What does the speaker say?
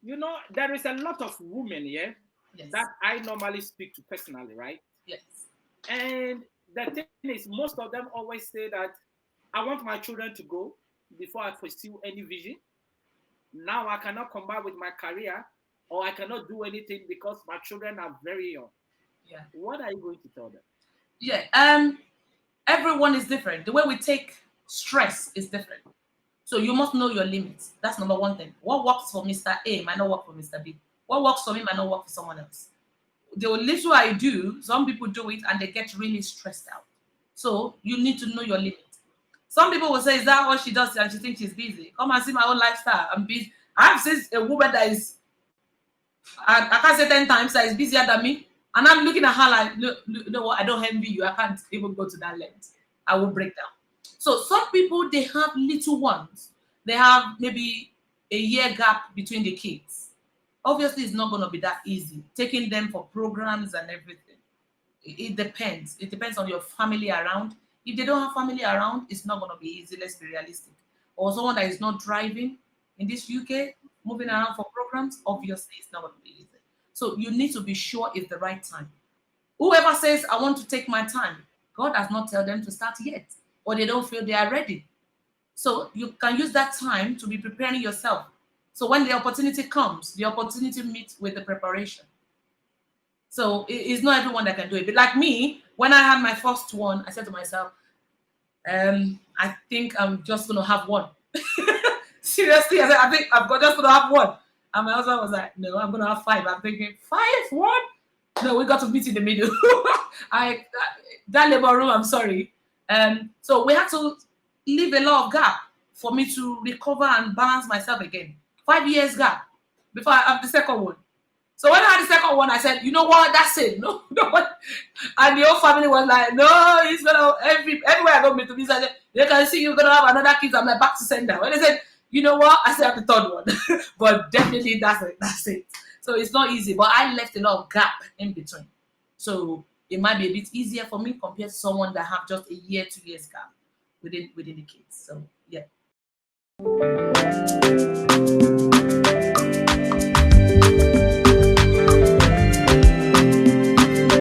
You know, there is a lot of women here Yes. that I normally speak to personally, right? Yes. And the thing is, most of them always say that I want my children to go before I pursue any vision. Now I cannot come back with my career, or I cannot do anything because my children are very young. Yeah. What are you going to tell them? Yeah. Everyone is different. The way we take stress is different. So you must know your limits. That's number one thing. What works for Mr. A might not work for Mr. B. What works for me might not work for someone else. The little I do, some people do it and they get really stressed out. So you need to know your limit. Some people will say, is that what she does and she thinks she's busy? Come and see my own lifestyle. I'm busy. I have seen a woman that is, I can't say 10 times, that is busier than me. And I'm looking at her like, no, you know what? I don't envy you. I can't even go to that length. I will break down. So some people, they have little ones. They have maybe a year gap between the kids. Obviously, it's not going to be that easy. Taking them for programs and everything. It depends. It depends on your family around. If they don't have family around, it's not going to be easy. Let's be realistic. Or someone that is not driving in this UK, moving around for programs, obviously, it's not going to be easy. So you need to be sure it's the right time. Whoever says, I want to take my time, God has not told them to start yet, or they don't feel they are ready. So you can use that time to be preparing yourself. So when the opportunity comes, the opportunity meets with the preparation. So it's not everyone that can do it. But like me, when I had my first one, I said to myself, I think I'm just going to have one. Seriously, I said, I think I'm just going to have one. And my husband was like, no, I'm going to have 5. I'm thinking, 5? What? No, we got to meet in the middle. That labor room, I'm sorry. So we had to leave a lot of gap for me to recover and balance myself again. 5 years gap before I have the second one. So when I had the second one, I said, you know what? That's it. No. And the whole family was like, no, he's gonna everywhere I go meet to be said, they can see you're gonna have another kid. I'm like back to sender. When they said, you know what? I said the third one. But definitely that's it. So it's not easy. But I left a lot of gap in between. So it might be a bit easier for me compared to someone that have just a year, 2 years gap within the kids. So yeah.